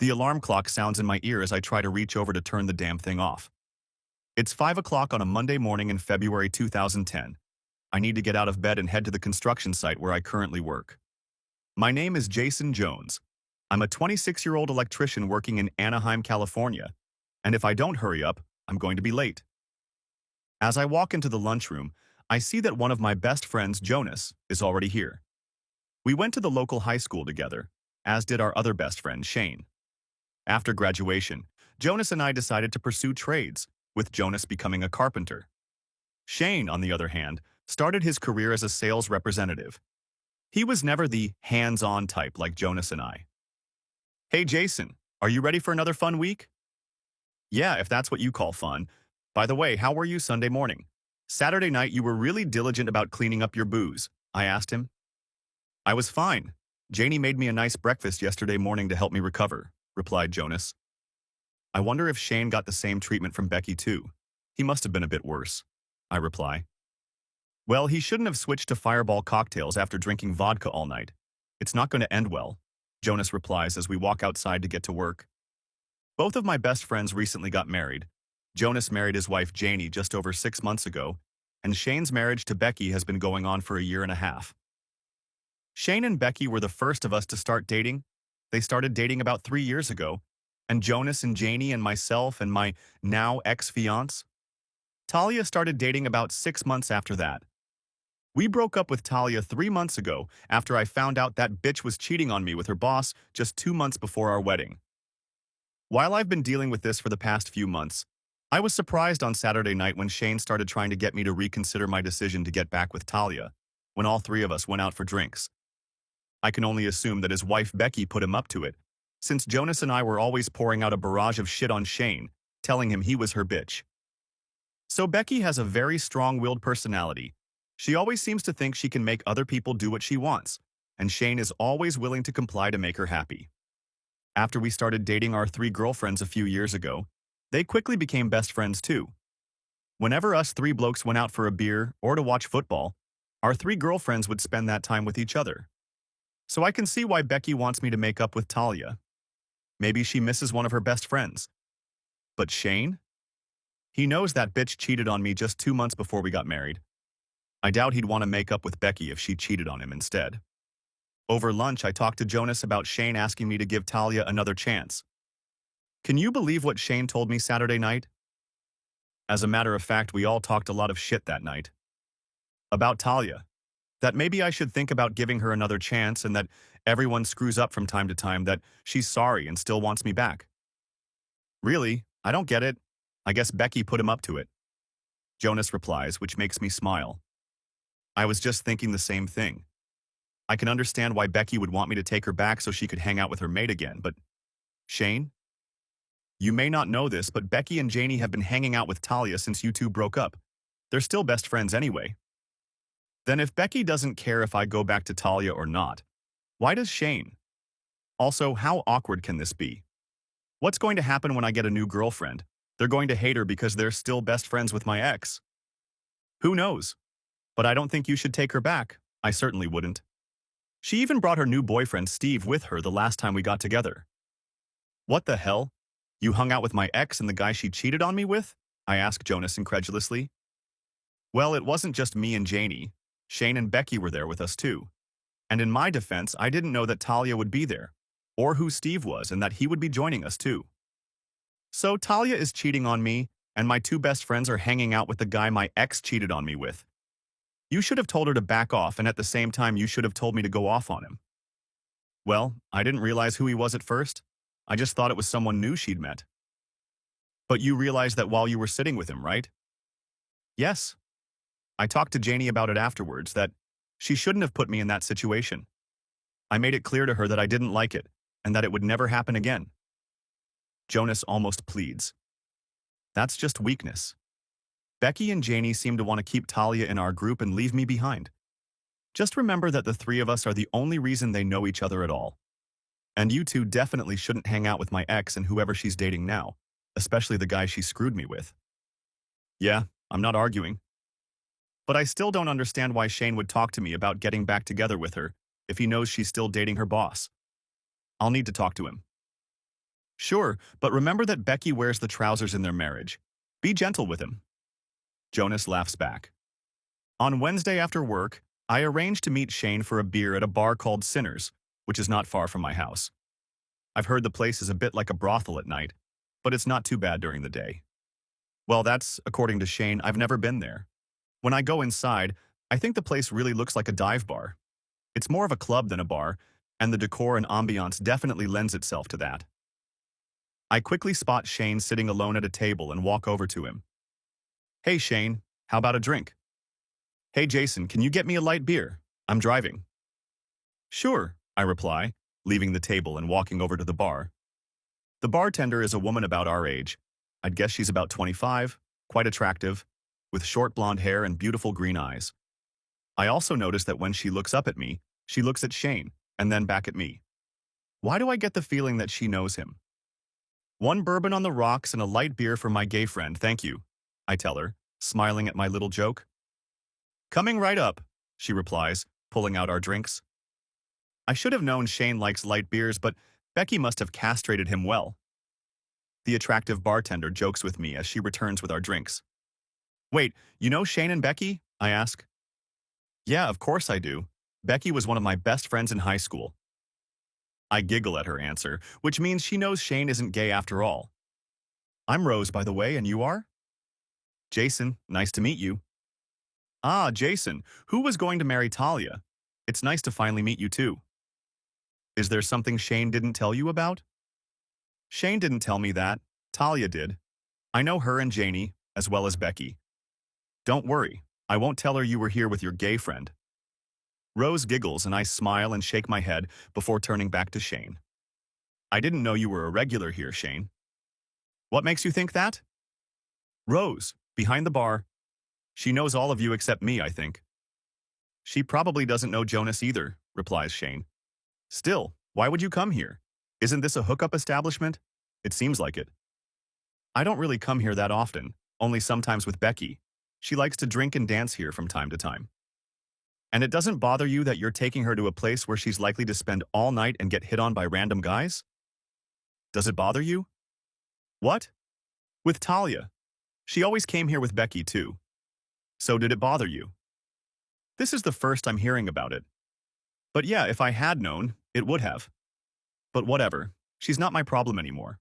The alarm clock sounds in my ear as I try to reach over to turn the damn thing off. It's 5 o'clock on a Monday morning in February 2010. I need to get out of bed and head to the construction site where I currently work. My name is Jason Jones. I'm a 26-year-old electrician working in Anaheim, California, and if I don't hurry up, I'm going to be late. As I walk into the lunchroom, I see that one of my best friends, Jonas, is already here. We went to the local high school together, as did our other best friend, Shane. After graduation, Jonas and I decided to pursue trades, with Jonas becoming a carpenter. Shane, on the other hand, started his career as a sales representative. He was never the hands-on type like Jonas and I. Hey Jason, are you ready for another fun week? Yeah, if that's what you call fun. By the way, how were you Sunday morning? Saturday night you were really diligent about cleaning up your booze, I asked him. I was fine. Janie made me a nice breakfast yesterday morning to help me recover, replied Jonas. I wonder if Shane got the same treatment from Becky too. He must have been a bit worse, I reply. Well, he shouldn't have switched to Fireball cocktails after drinking vodka all night. It's not going to end well, Jonas replies as we walk outside to get to work. Both of my best friends recently got married. Jonas married his wife Janie just over 6 months ago, and Shane's marriage to Becky has been going on for a year and a half. Shane and Becky were the first of us to start dating. They started dating about 3 years ago, and Jonas and Janie and myself and my now ex-fiance, Talia, started dating about 6 months after that. We broke up with Talia 3 months ago after I found out that bitch was cheating on me with her boss just 2 months before our wedding. While I've been dealing with this for the past few months, I was surprised on Saturday night when Shane started trying to get me to reconsider my decision to get back with Talia, when all three of us went out for drinks. I can only assume that his wife Becky put him up to it, since Jonas and I were always pouring out a barrage of shit on Shane, telling him he was her bitch. So Becky has a very strong-willed personality. She always seems to think she can make other people do what she wants, and Shane is always willing to comply to make her happy. After we started dating our 3 girlfriends a few years ago, they quickly became best friends too. Whenever us 3 blokes went out for a beer or to watch football, our 3 girlfriends would spend that time with each other. So I can see why Becky wants me to make up with Talia. Maybe she misses one of her best friends. But Shane? He knows that bitch cheated on me just 2 months before we got married. I doubt he'd want to make up with Becky if she cheated on him instead. Over lunch, I talked to Jonas about Shane asking me to give Talia another chance. Can you believe what Shane told me Saturday night? As a matter of fact, we all talked a lot of shit that night. About Talia. That maybe I should think about giving her another chance and that everyone screws up from time to time, that she's sorry and still wants me back. Really? I don't get it. I guess Becky put him up to it. Jonas replies, which makes me smile. I was just thinking the same thing. I can understand why Becky would want me to take her back so she could hang out with her mate again, but Shane? You may not know this, but Becky and Janie have been hanging out with Talia since you two broke up. They're still best friends anyway. Then if Becky doesn't care if I go back to Talia or not, why does Shane? Also, how awkward can this be? What's going to happen when I get a new girlfriend? They're going to hate her because they're still best friends with my ex. Who knows? But I don't think you should take her back. I certainly wouldn't. She even brought her new boyfriend Steve with her the last time we got together. What the hell? You hung out with my ex and the guy she cheated on me with? I asked Jonas incredulously. Well, it wasn't just me and Janie. Shane and Becky were there with us too. And in my defense, I didn't know that Talia would be there, or who Steve was and that he would be joining us too. So Talia is cheating on me, and my 2 best friends are hanging out with the guy my ex cheated on me with. You should have told her to back off, and at the same time you should have told me to go off on him. Well, I didn't realize who he was at first. I just thought it was someone new she'd met. But you realized that while you were sitting with him, right? Yes. I talked to Janie about it afterwards, that she shouldn't have put me in that situation. I made it clear to her that I didn't like it, and that it would never happen again. Jonas almost pleads. That's just weakness. Becky and Janie seem to want to keep Talia in our group and leave me behind. Just remember that the 3 of us are the only reason they know each other at all. And you two definitely shouldn't hang out with my ex and whoever she's dating now, especially the guy she screwed me with. Yeah, I'm not arguing. But I still don't understand why Shane would talk to me about getting back together with her if he knows she's still dating her boss. I'll need to talk to him. Sure, but remember that Becky wears the trousers in their marriage. Be gentle with him. Jonas laughs back. On Wednesday after work, I arranged to meet Shane for a beer at a bar called Sinners, which is not far from my house. I've heard the place is a bit like a brothel at night, but it's not too bad during the day. Well, that's, according to Shane, I've never been there. When I go inside, I think the place really looks like a dive bar. It's more of a club than a bar, and the decor and ambiance definitely lends itself to that. I quickly spot Shane sitting alone at a table and walk over to him. Hey Shane, how about a drink? Hey Jason, can you get me a light beer? I'm driving. Sure, I reply, leaving the table and walking over to the bar. The bartender is a woman about our age. I'd guess she's about 25, quite attractive, with short blonde hair and beautiful green eyes. I also notice that when she looks up at me, she looks at Shane, and then back at me. Why do I get the feeling that she knows him? One bourbon on the rocks and a light beer for my gay friend, thank you, I tell her, smiling at my little joke. Coming right up, she replies, pulling out our drinks. I should have known Shane likes light beers, but Becky must have castrated him well. The attractive bartender jokes with me as she returns with our drinks. Wait, you know Shane and Becky? I ask. Yeah, of course I do. Becky was one of my best friends in high school. I giggle at her answer, which means she knows Shane isn't gay after all. I'm Rose, by the way, and you are? Jason, nice to meet you. Ah, Jason, who was going to marry Talia? It's nice to finally meet you too. Is there something Shane didn't tell you about? Shane didn't tell me that. Talia did. I know her and Janie, as well as Becky. Don't worry, I won't tell her you were here with your gay friend. Rose giggles and I smile and shake my head before turning back to Shane. I didn't know you were a regular here, Shane. What makes you think that? Rose, behind the bar. She knows all of you except me, I think. She probably doesn't know Jonas either, replies Shane. Still, why would you come here? Isn't this a hookup establishment? It seems like it. I don't really come here that often, only sometimes with Becky. She likes to drink and dance here from time to time. And it doesn't bother you that you're taking her to a place where she's likely to spend all night and get hit on by random guys? Does it bother you? What? With Talia. She always came here with Becky too. So did it bother you? This is the first I'm hearing about it. But yeah, if I had known, it would have. But whatever, she's not my problem anymore.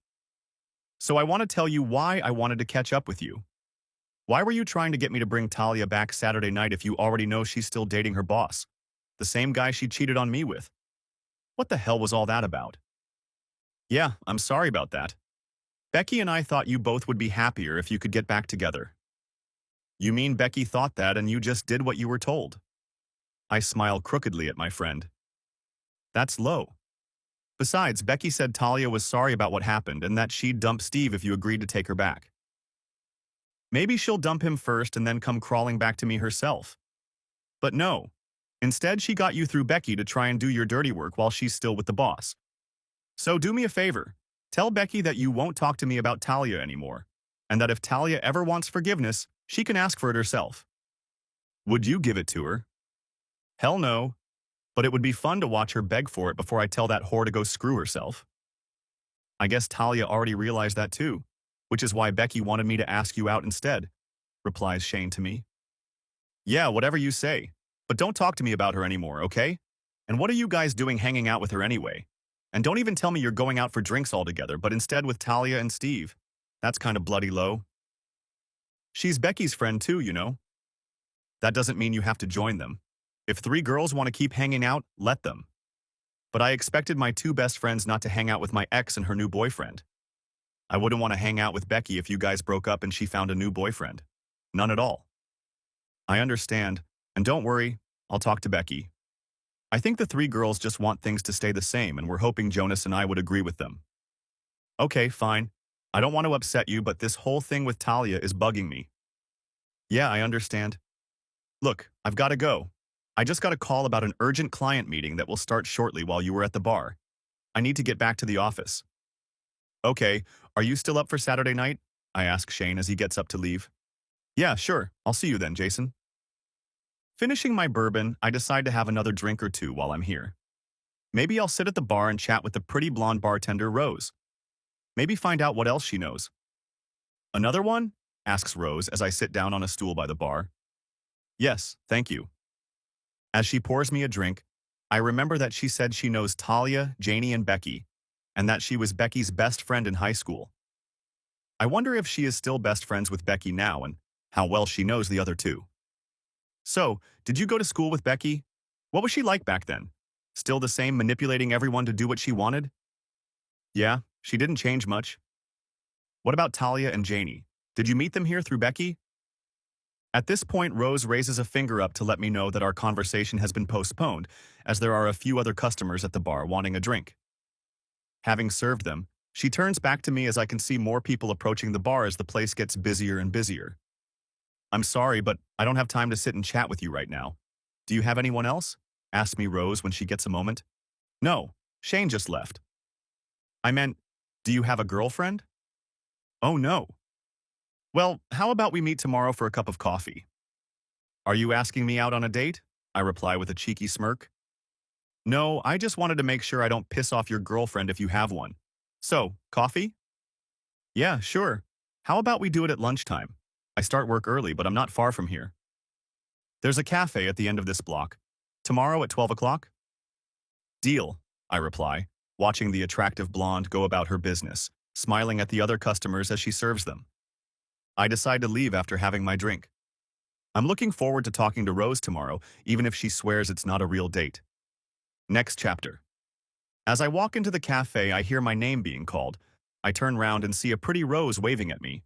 So I want to tell you why I wanted to catch up with you. Why were you trying to get me to bring Talia back Saturday night if you already know she's still dating her boss? The same guy she cheated on me with. What the hell was all that about? Yeah, I'm sorry about that. Becky and I thought you both would be happier if you could get back together. You mean Becky thought that and you just did what you were told? I smile crookedly at my friend. That's low. Besides, Becky said Talia was sorry about what happened and that she'd dump Steve if you agreed to take her back. Maybe she'll dump him first and then come crawling back to me herself. But no. Instead, she got you through Becky to try and do your dirty work while she's still with the boss. So do me a favor. Tell Becky that you won't talk to me about Talia anymore, and that if Talia ever wants forgiveness, she can ask for it herself. Would you give it to her? Hell no. But it would be fun to watch her beg for it before I tell that whore to go screw herself. I guess Talia already realized that too, which is why Becky wanted me to ask you out instead, replies Shane to me. Yeah, whatever you say. But don't talk to me about her anymore, okay? And what are you guys doing hanging out with her anyway? And don't even tell me you're going out for drinks altogether, but instead with Talia and Steve. That's kind of bloody low. She's Becky's friend too, you know. That doesn't mean you have to join them. If 3 girls want to keep hanging out, let them. But I expected my 2 best friends not to hang out with my ex and her new boyfriend. I wouldn't want to hang out with Becky if you guys broke up and she found a new boyfriend. None at all. I understand, and don't worry, I'll talk to Becky. I think the 3 girls just want things to stay the same and we're hoping Jonas and I would agree with them. Okay, fine. I don't want to upset you, but this whole thing with Talia is bugging me. Yeah, I understand. Look, I've got to go. I just got a call about an urgent client meeting that will start shortly while you were at the bar. I need to get back to the office. Okay, are you still up for Saturday night? I ask Shane as he gets up to leave. Yeah, sure. I'll see you then, Jason. Finishing my bourbon, I decide to have another drink or 2 while I'm here. Maybe I'll sit at the bar and chat with the pretty blonde bartender, Rose. Maybe find out what else she knows. Another one? Asks Rose as I sit down on a stool by the bar. Yes, thank you. As she pours me a drink, I remember that she said she knows Talia, Janie, and Becky, and that she was Becky's best friend in high school. I wonder if she is still best friends with Becky now and how well she knows the other two. So, did you go to school with Becky? What was she like back then? Still the same, manipulating everyone to do what she wanted? Yeah, she didn't change much. What about Talia and Janie? Did you meet them here through Becky? At this point, Rose raises a finger up to let me know that our conversation has been postponed, as there are a few other customers at the bar wanting a drink. Having served them, she turns back to me as I can see more people approaching the bar as the place gets busier and busier. I'm sorry, but I don't have time to sit and chat with you right now. Do you have anyone else? Asks me Rose when she gets a moment. No, Shane just left. I meant, do you have a girlfriend? Oh no. Well, how about we meet tomorrow for a cup of coffee? Are you asking me out on a date? I reply with a cheeky smirk. No, I just wanted to make sure I don't piss off your girlfriend if you have one. So, coffee? Yeah, sure. How about we do it at lunchtime? I start work early, but I'm not far from here. There's a cafe at the end of this block. Tomorrow at 12 o'clock? Deal, I reply, watching the attractive blonde go about her business, smiling at the other customers as she serves them. I decide to leave after having my drink. I'm looking forward to talking to Rose tomorrow, even if she swears it's not a real date. Next chapter. As I walk into the cafe, I hear my name being called. I turn round and see a pretty Rose waving at me.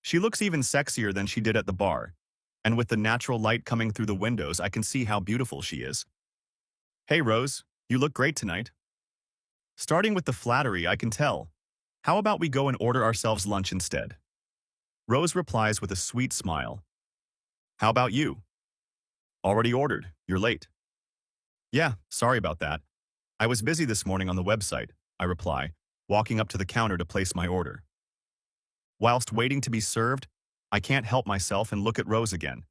She looks even sexier than she did at the bar, and with the natural light coming through the windows, I can see how beautiful she is. Hey Rose, you look great tonight. Starting with the flattery, I can tell. How about we go and order ourselves lunch instead? Rose replies with a sweet smile. How about you? Already ordered, you're late. Yeah, sorry about that. I was busy this morning on the website, I reply, walking up to the counter to place my order. Whilst waiting to be served, I can't help myself and look at Rose again.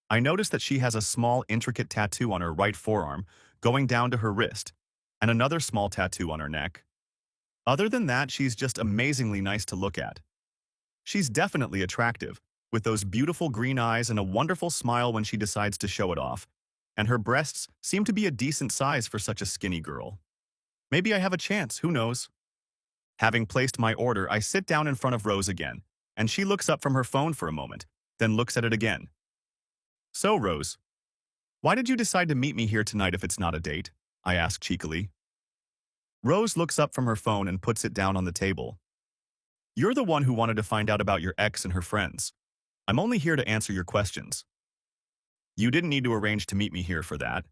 I notice that she has a small, intricate tattoo on her right forearm, going down to her wrist, and another small tattoo on her neck. Other than that, she's just amazingly nice to look at. She's definitely attractive, with those beautiful green eyes and a wonderful smile when she decides to show it off, and her breasts seem to be a decent size for such a skinny girl. Maybe I have a chance, who knows? Having placed my order, I sit down in front of Rose again, and she looks up from her phone for a moment, then looks at it again. So, Rose, why did you decide to meet me here tonight if it's not a date? I ask cheekily. Rose looks up from her phone and puts it down on the table. You're the one who wanted to find out about your ex and her friends. I'm only here to answer your questions. You didn't need to arrange to meet me here for that.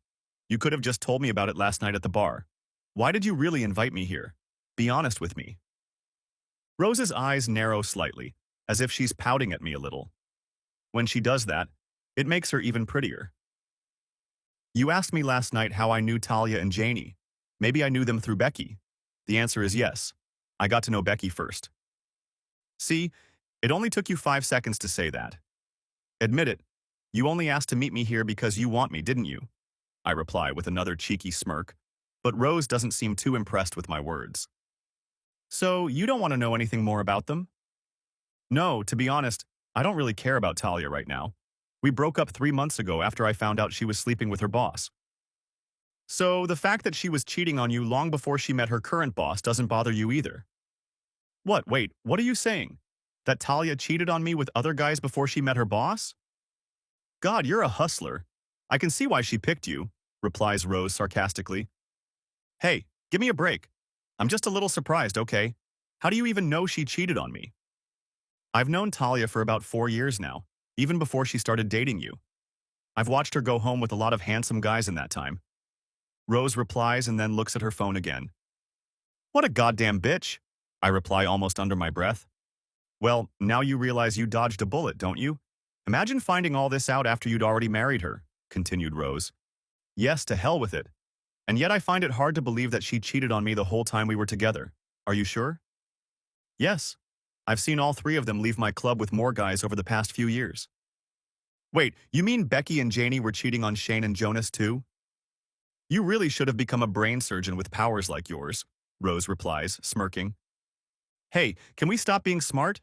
You could have just told me about it last night at the bar. Why did you really invite me here? Be honest with me. Rose's eyes narrow slightly, as if she's pouting at me a little. When she does that, it makes her even prettier. You asked me last night how I knew Talia and Janie. Maybe I knew them through Becky. The answer is yes. I got to know Becky first. See, it only took you 5 seconds to say that. Admit it, you only asked to meet me here because you want me, didn't you? I reply with another cheeky smirk, but Rose doesn't seem too impressed with my words. So, you don't want to know anything more about them? No, to be honest, I don't really care about Talia right now. We broke up 3 months ago after I found out she was sleeping with her boss. So, the fact that she was cheating on you long before she met her current boss doesn't bother you either. Wait, what are you saying? That Talia cheated on me with other guys before she met her boss? God, you're a hustler. I can see why she picked you, replies Rose sarcastically. Hey, give me a break. I'm just a little surprised, okay? How do you even know she cheated on me? I've known Talia for about 4 years now, even before she started dating you. I've watched her go home with a lot of handsome guys in that time. Rose replies and then looks at her phone again. What a goddamn bitch, I reply almost under my breath. Well, now you realize you dodged a bullet, don't you? Imagine finding all this out after you'd already married her, continued Rose. Yes, to hell with it. And yet I find it hard to believe that she cheated on me the whole time we were together. Are you sure? Yes. I've seen all 3 of them leave my club with more guys over the past few years. Wait, you mean Becky and Janie were cheating on Shane and Jonas too? You really should have become a brain surgeon with powers like yours, Rose replies, smirking. Hey, can we stop being smart?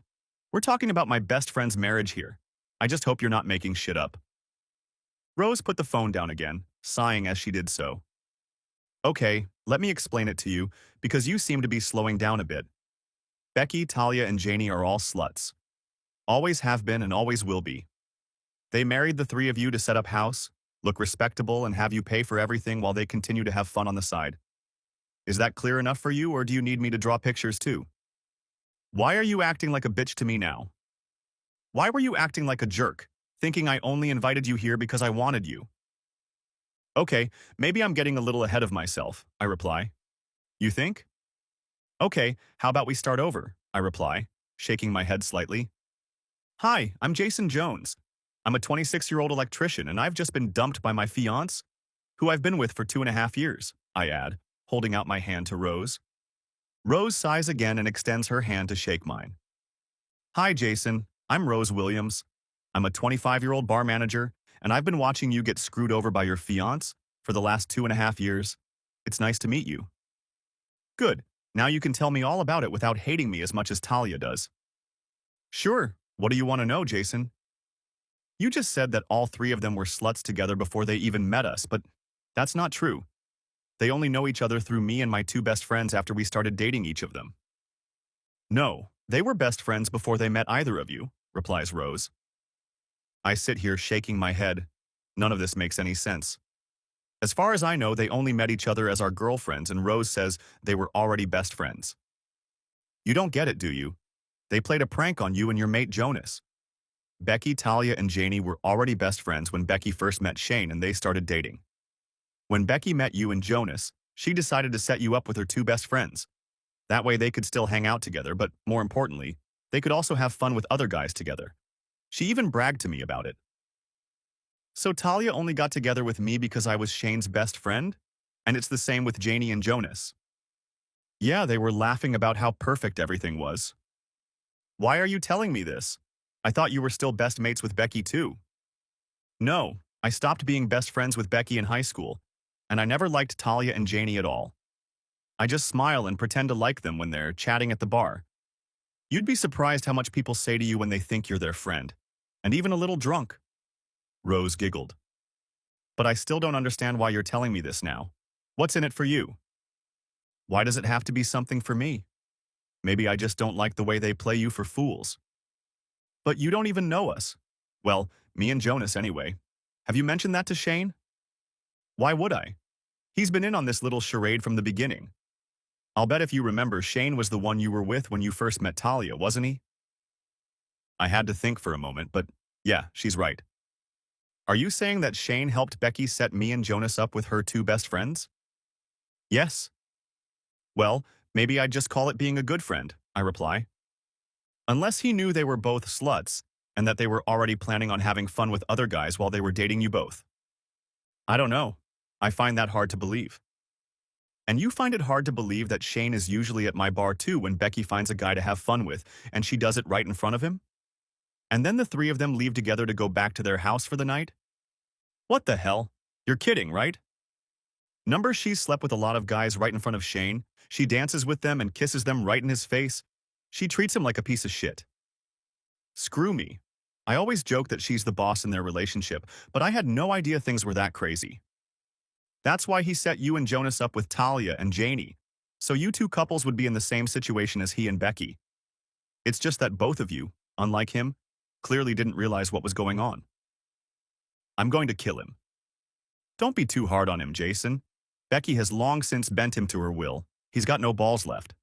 We're talking about my best friend's marriage here. I just hope you're not making shit up. Rose put the phone down again, sighing as she did so. Okay, let me explain it to you, because you seem to be slowing down a bit. Becky, Talia, and Janie are all sluts. Always have been and always will be. They married the three of you to set up house, look respectable, and have you pay for everything while they continue to have fun on the side. Is that clear enough for you, or do you need me to draw pictures too? Why are you acting like a bitch to me now? Why were you acting like a jerk, thinking I only invited you here because I wanted you? Okay, maybe I'm getting a little ahead of myself, I reply. You think? Okay, how about we start over, I reply, shaking my head slightly. Hi, I'm Jason Jones. I'm a 26-year-old electrician and I've just been dumped by my fiance, who I've been with for 2.5 years, I add, holding out my hand to Rose. Rose sighs again and extends her hand to shake mine. Hi, Jason. I'm Rose Williams. I'm a 25-year-old bar manager, and I've been watching you get screwed over by your fiance for the last 2.5 years. It's nice to meet you. Good. Now you can tell me all about it without hating me as much as Talia does. Sure. What do you want to know, Jason? You just said that all three of them were sluts together before they even met us, but that's not true. They only know each other through me and my two best friends after we started dating each of them. No, they were best friends before they met either of you, replies Rose. I sit here shaking my head. None of this makes any sense. As far as I know, they only met each other as our girlfriends, and Rose says they were already best friends. You don't get it, do you? They played a prank on you and your mate Jonas. Becky, Talia, and Janie were already best friends when Becky first met Shane and they started dating. When Becky met you and Jonas, she decided to set you up with her two best friends. That way they could still hang out together, but more importantly, they could also have fun with other guys together. She even bragged to me about it. So Talia only got together with me because I was Shane's best friend? And it's the same with Janie and Jonas. Yeah, they were laughing about how perfect everything was. Why are you telling me this? I thought you were still best mates with Becky too. No, I stopped being best friends with Becky in high school, and I never liked Talia and Janie at all. I just smile and pretend to like them when they're chatting at the bar. You'd be surprised how much people say to you when they think you're their friend, and even a little drunk. Rose giggled. But I still don't understand why you're telling me this now. What's in it for you? Why does it have to be something for me? Maybe I just don't like the way they play you for fools. But you don't even know us. Well, me and Jonas anyway. Have you mentioned that to Shane? Why would I? He's been in on this little charade from the beginning. I'll bet if you remember, Shane was the one you were with when you first met Talia, wasn't he? I had to think for a moment, but yeah, she's right. Are you saying that Shane helped Becky set me and Jonas up with her two best friends? Yes. Well, maybe I'd just call it being a good friend, I reply. Unless he knew they were both sluts and that they were already planning on having fun with other guys while they were dating you both. I don't know. I find that hard to believe. And you find it hard to believe that Shane is usually at my bar too when Becky finds a guy to have fun with, and she does it right in front of him? And then the three of them leave together to go back to their house for the night? What the hell? You're kidding, right? Number she's slept with a lot of guys right in front of Shane. She dances with them and kisses them right in his face. She treats him like a piece of shit. Screw me. I always joke that she's the boss in their relationship, but I had no idea things were that crazy. That's why he set you and Jonas up with Talia and Janie, so you two couples would be in the same situation as he and Becky. It's just that both of you, unlike him, clearly didn't realize what was going on. I'm going to kill him. Don't be too hard on him, Jason. Becky has long since bent him to her will. He's got no balls left.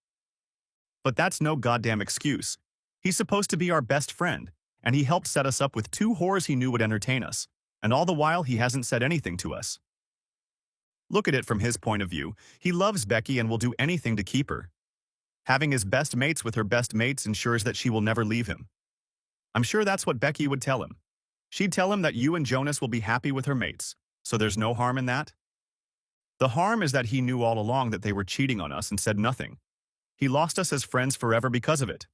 But that's no goddamn excuse. He's supposed to be our best friend, and he helped set us up with two whores he knew would entertain us, and all the while he hasn't said anything to us. Look at it from his point of view. He loves Becky and will do anything to keep her. Having his best mates with her best mates ensures that she will never leave him. I'm sure that's what Becky would tell him. She'd tell him that you and Jonas will be happy with her mates, so there's no harm in that? The harm is that he knew all along that they were cheating on us and said nothing. He lost us as friends forever because of it.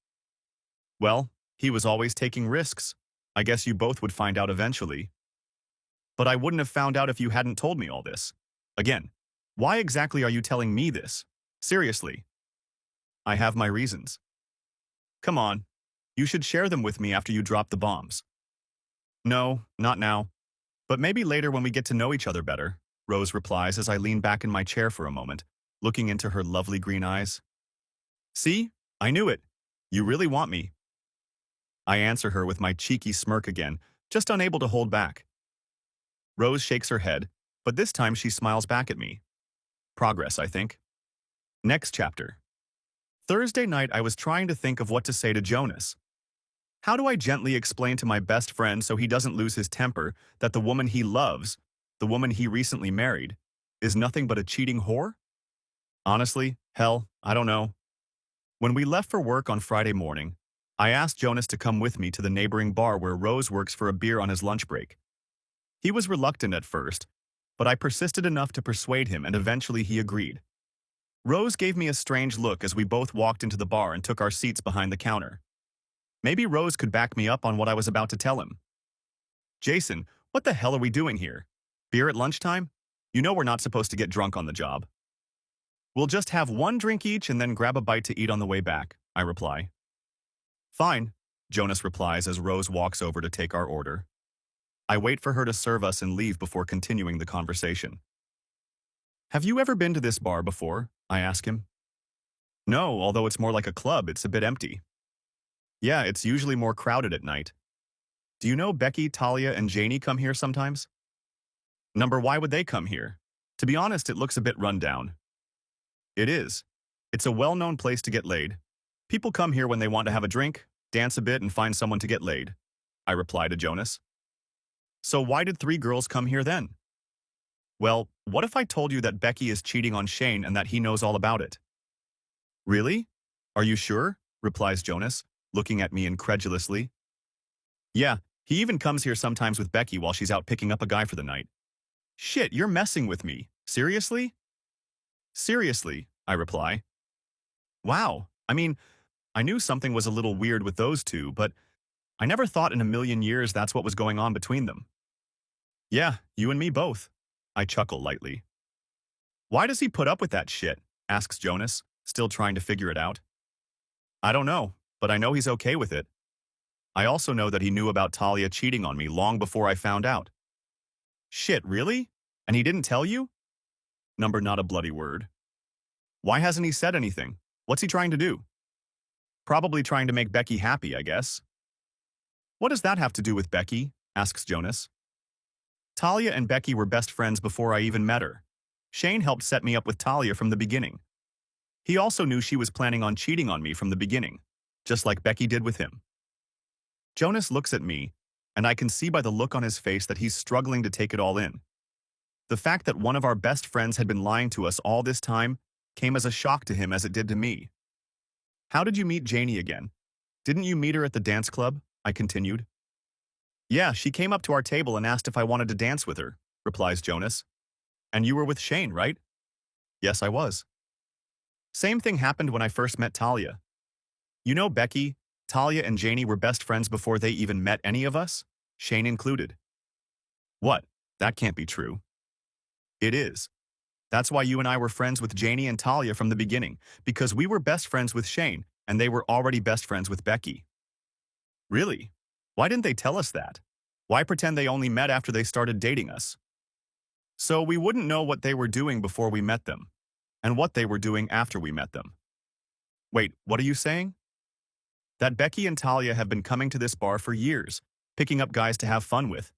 Well, he was always taking risks. I guess you both would find out eventually. But I wouldn't have found out if you hadn't told me all this. Again, why exactly are you telling me this? Seriously. I have my reasons. Come on. You should share them with me after you drop the bombs. No, not now. But maybe later when we get to know each other better, Rose replies as I lean back in my chair for a moment, looking into her lovely green eyes. See? I knew it. You really want me. I answer her with my cheeky smirk again, just unable to hold back. Rose shakes her head, but this time she smiles back at me. Progress, I think. Next chapter. Thursday night I was trying to think of what to say to Jonas. How do I gently explain to my best friend so he doesn't lose his temper that the woman he loves, the woman he recently married, is nothing but a cheating whore? Honestly, hell, I don't know. When we left for work on Friday morning, I asked Jonas to come with me to the neighboring bar where Rose works for a beer on his lunch break. He was reluctant at first, but I persisted enough to persuade him and eventually he agreed. Rose gave me a strange look as we both walked into the bar and took our seats behind the counter. Maybe Rose could back me up on what I was about to tell him. Jason, what the hell are we doing here? Beer at lunchtime? You know we're not supposed to get drunk on the job. We'll just have one drink each and then grab a bite to eat on the way back, I reply. Fine, Jonas replies as Rose walks over to take our order. I wait for her to serve us and leave before continuing the conversation. Have you ever been to this bar before? I ask him. No, although it's more like a club, it's a bit empty. Yeah, it's usually more crowded at night. Do you know Becky, Talia, and Janie come here sometimes? Number, why would they come here? To be honest, it looks a bit run down. It is. It's a well-known place to get laid. People come here when they want to have a drink, dance a bit, and find someone to get laid, I reply to Jonas. So why did 3 girls come here then? Well, what if I told you that Becky is cheating on Shane and that he knows all about it? Really? Are you sure? Replies Jonas, looking at me incredulously. Yeah, he even comes here sometimes with Becky while she's out picking up a guy for the night. Shit, you're messing with me. Seriously? Seriously, I reply. Wow, I mean, I knew something was a little weird with those two, but I never thought in a million years that's what was going on between them. Yeah, you and me both. I chuckle lightly. Why does he put up with that shit? Asks Jonas, still trying to figure it out. I don't know, but I know he's okay with it. I also know that he knew about Talia cheating on me long before I found out. Shit, really? And he didn't tell you? Number, not a bloody word. Why hasn't he said anything? What's he trying to do? Probably trying to make Becky happy, I guess. What does that have to do with Becky? Asks Jonas. Talia and Becky were best friends before I even met her. Shane helped set me up with Talia from the beginning. He also knew she was planning on cheating on me from the beginning, just like Becky did with him. Jonas looks at me, and I can see by the look on his face that he's struggling to take it all in. The fact that one of our best friends had been lying to us all this time came as a shock to him as it did to me. How did you meet Janie again? Didn't you meet her at the dance club? I continued. Yeah, she came up to our table and asked if I wanted to dance with her, replies Jonas. And you were with Shane, right? Yes, I was. Same thing happened when I first met Talia. You know Becky, Talia and Janie were best friends before they even met any of us, Shane included. What? That can't be true. It is. That's why you and I were friends with Janie and Talia from the beginning, because we were best friends with Shane, and they were already best friends with Becky. Really? Why didn't they tell us that? Why pretend they only met after they started dating us? So we wouldn't know what they were doing before we met them, and what they were doing after we met them. Wait, what are you saying? That Becky and Talia have been coming to this bar for years, picking up guys to have fun with.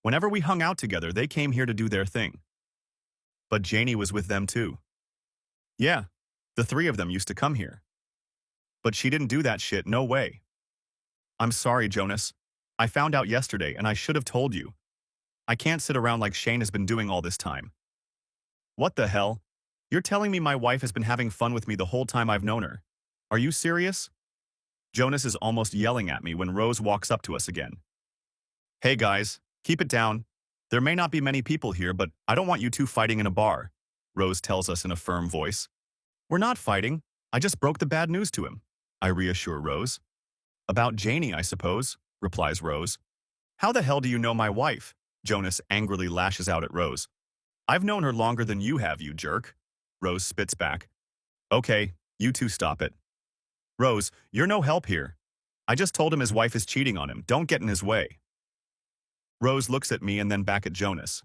Whenever we hung out together, they came here to do their thing. But Janie was with them too. Yeah, the 3 of them used to come here. But she didn't do that shit, no way. I'm sorry, Jonas. I found out yesterday and I should have told you. I can't sit around like Shane has been doing all this time. What the hell? You're telling me my wife has been having fun with me the whole time I've known her? Are you serious? Jonas is almost yelling at me when Rose walks up to us again. Hey guys, keep it down. There may not be many people here, but I don't want you two fighting in a bar, Rose tells us in a firm voice. We're not fighting. I just broke the bad news to him, I reassure Rose. About Janie, I suppose, replies Rose. How the hell do you know my wife? Jonas angrily lashes out at Rose. I've known her longer than you have, you jerk. Rose spits back. Okay, you two stop it. Rose, you're no help here. I just told him his wife is cheating on him. Don't get in his way. Rose looks at me and then back at Jonas.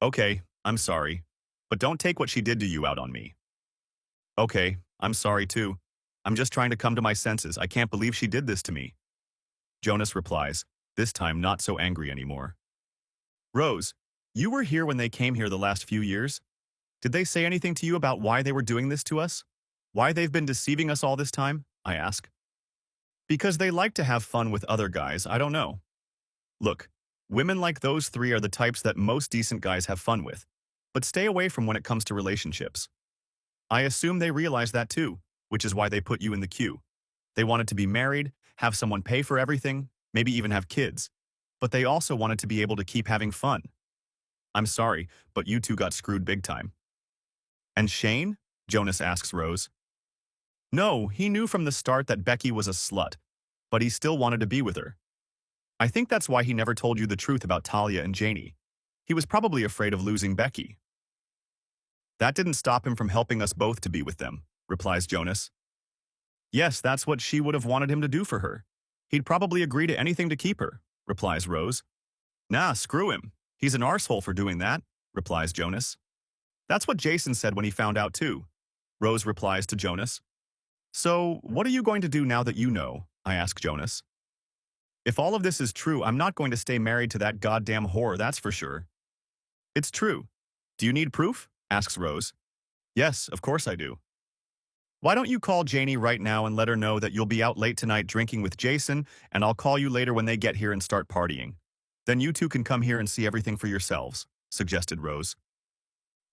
Okay, I'm sorry. But don't take what she did to you out on me. Okay, I'm sorry too. I'm just trying to come to my senses. I can't believe she did this to me. Jonas replies, this time not so angry anymore. Rose, you were here when they came here the last few years? Did they say anything to you about why they were doing this to us? Why they've been deceiving us all this time? I ask. Because they like to have fun with other guys, I don't know. Look, women like those three are the types that most decent guys have fun with, but stay away from when it comes to relationships. I assume they realize that too, which is why they put you in the queue. They wanted to be married, have someone pay for everything, maybe even have kids, but they also wanted to be able to keep having fun. I'm sorry, but you two got screwed big time. And Shane? Jonas asks Rose. No, he knew from the start that Becky was a slut, but he still wanted to be with her. I think that's why he never told you the truth about Talia and Janie. He was probably afraid of losing Becky. That didn't stop him from helping us both to be with them, replies Jonas. Yes, that's what she would have wanted him to do for her. He'd probably agree to anything to keep her, replies Rose. Nah, screw him. He's an arsehole for doing that, replies Jonas. That's what Jason said when he found out too, Rose replies to Jonas. So, what are you going to do now that you know? I ask Jonas. If all of this is true, I'm not going to stay married to that goddamn whore, that's for sure. It's true. Do you need proof? Asks Rose. Yes, of course I do. Why don't you call Janie right now and let her know that you'll be out late tonight drinking with Jason, and I'll call you later when they get here and start partying. Then you two can come here and see everything for yourselves, suggested Rose.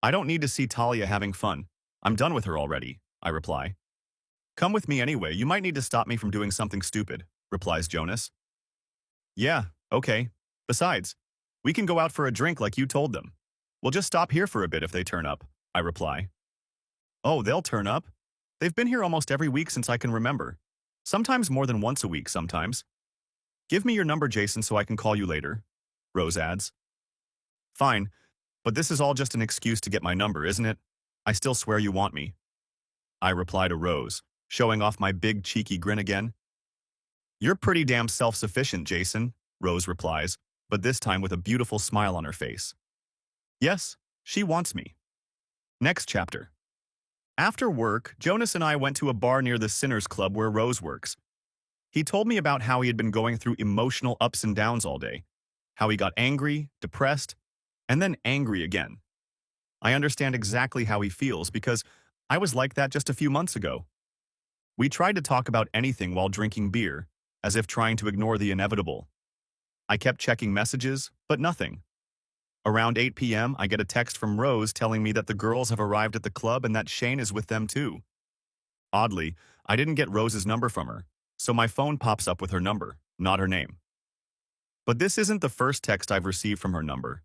I don't need to see Talia having fun. I'm done with her already, I reply. Come with me anyway, you might need to stop me from doing something stupid, replies Jonas. Yeah, okay. Besides, we can go out for a drink like you told them. We'll just stop here for a bit if they turn up, I reply. Oh, they'll turn up? They've been here almost every week since I can remember. Sometimes more than once a week, sometimes. Give me your number, Jason, so I can call you later, Rose adds. Fine, but this is all just an excuse to get my number, isn't it? I still swear you want me. I reply to Rose, showing off my big cheeky grin again. You're pretty damn self-sufficient, Jason, Rose replies, but this time with a beautiful smile on her face. Yes, she wants me. Next chapter. After work, Jonas and I went to a bar near the Sinners Club where Rose works. He told me about how he had been going through emotional ups and downs all day, how he got angry, depressed, and then angry again. I understand exactly how he feels because I was like that just a few months ago. We tried to talk about anything while drinking beer, as if trying to ignore the inevitable. I kept checking messages, but nothing. Around 8 p.m., I get a text from Rose telling me that the girls have arrived at the club and that Shane is with them too. Oddly, I didn't get Rose's number from her, so my phone pops up with her number, not her name. But this isn't the first text I've received from her number.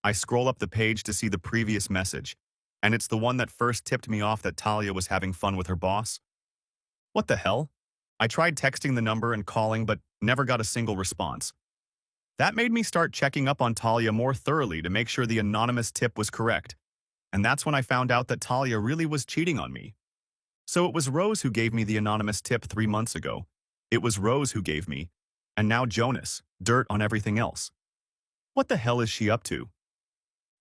I scroll up the page to see the previous message, and it's the one that first tipped me off that Talia was having fun with her boss. What the hell? I tried texting the number and calling, but never got a single response. That made me start checking up on Talia more thoroughly to make sure the anonymous tip was correct, and that's when I found out that Talia really was cheating on me. So it was Rose who gave me the anonymous tip 3 months ago. It was Rose who gave me, and now Jonas, dirt on everything else. What the hell is she up to?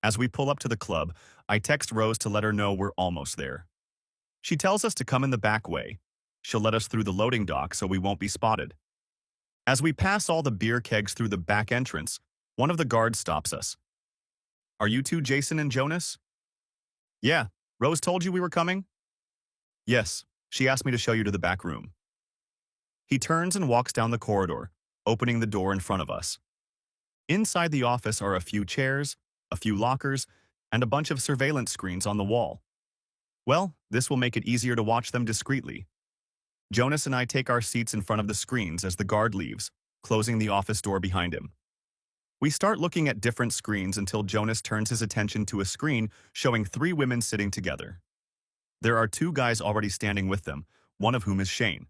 As we pull up to the club, I text Rose to let her know we're almost there. She tells us to come in the back way. She'll let us through the loading dock so we won't be spotted. As we pass all the beer kegs through the back entrance, one of the guards stops us. Are you two Jason and Jonas? Yeah, Rose told you we were coming? Yes, she asked me to show you to the back room. He turns and walks down the corridor, opening the door in front of us. Inside the office are a few chairs, a few lockers, and a bunch of surveillance screens on the wall. Well, this will make it easier to watch them discreetly. Jonas and I take our seats in front of the screens as the guard leaves, closing the office door behind him. We start looking at different screens until Jonas turns his attention to a screen showing 3 women sitting together. There are 2 guys already standing with them, one of whom is Shane.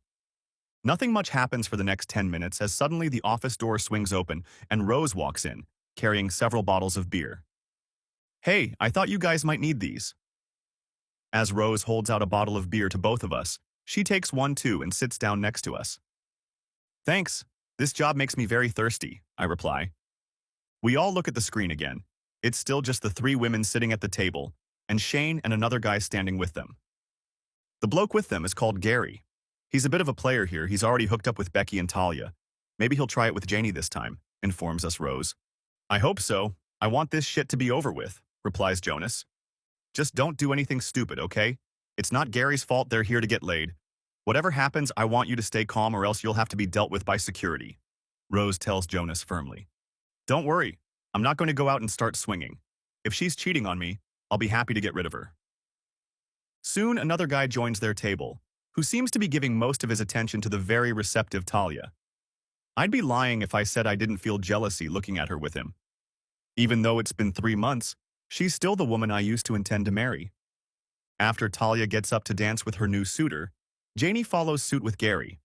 Nothing much happens for the next 10 minutes as suddenly the office door swings open and Rose walks in, carrying several bottles of beer. Hey, I thought you guys might need these. As Rose holds out a bottle of beer to both of us, She takes one too and sits down next to us. Thanks. This job makes me very thirsty, I reply. We all look at the screen again. It's still just the three women sitting at the table, and Shane and another guy standing with them. The bloke with them is called Gary. He's a bit of a player here. He's already hooked up with Becky and Talia. Maybe he'll try it with Janie this time, informs us Rose. I hope so. I want this shit to be over with, replies Jonas. Just don't do anything stupid, okay? It's not Gary's fault they're here to get laid. Whatever happens, I want you to stay calm or else you'll have to be dealt with by security, Rose tells Jonas firmly. Don't worry, I'm not going to go out and start swinging. If she's cheating on me, I'll be happy to get rid of her. Soon, another guy joins their table, who seems to be giving most of his attention to the very receptive Talia. I'd be lying if I said I didn't feel jealousy looking at her with him. Even though it's been 3 months, she's still the woman I used to intend to marry. After Talia gets up to dance with her new suitor, Janie follows suit with Gary.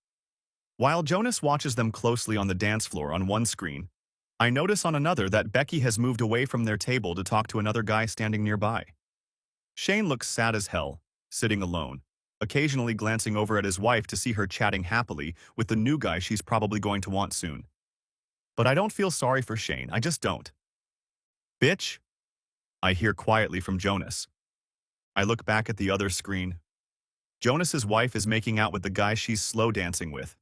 While Jonas watches them closely on the dance floor on one screen, I notice on another that Becky has moved away from their table to talk to another guy standing nearby. Shane looks sad as hell, sitting alone, occasionally glancing over at his wife to see her chatting happily with the new guy she's probably going to want soon. But I don't feel sorry for Shane, I just don't. Bitch, I hear quietly from Jonas. I look back at the other screen. Jonas's wife is making out with the guy she's slow dancing with.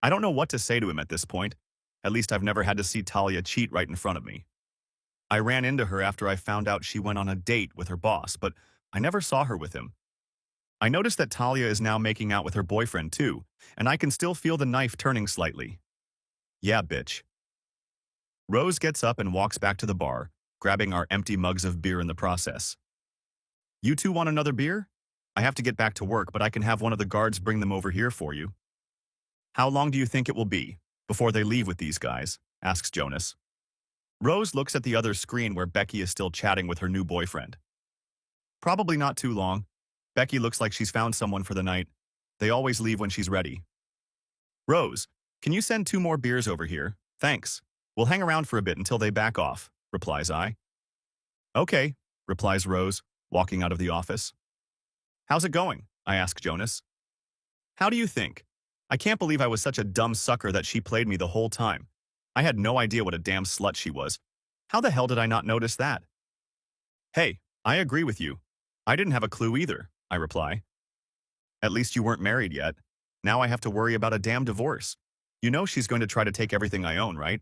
I don't know what to say to him at this point. At least I've never had to see Talia cheat right in front of me. I ran into her after I found out she went on a date with her boss, but I never saw her with him. I noticed that Talia is now making out with her boyfriend too, and I can still feel the knife turning slightly. Yeah, bitch. Rose gets up and walks back to the bar, grabbing our empty mugs of beer in the process. You two want another beer? I have to get back to work, but I can have one of the guards bring them over here for you. How long do you think it will be before they leave with these guys? Asks Jonas. Rose looks at the other screen where Becky is still chatting with her new boyfriend. Probably not too long. Becky looks like she's found someone for the night. They always leave when she's ready. Rose, can you send 2 more beers over here? Thanks. We'll hang around for a bit until they back off, replies I. Okay, replies Rose, walking out of the office. How's it going? I ask Jonas. How do you think? I can't believe I was such a dumb sucker that she played me the whole time. I had no idea what a damn slut she was. How the hell did I not notice that? Hey, I agree with you. I didn't have a clue either, I reply. At least you weren't married yet. Now I have to worry about a damn divorce. You know she's going to try to take everything I own, right?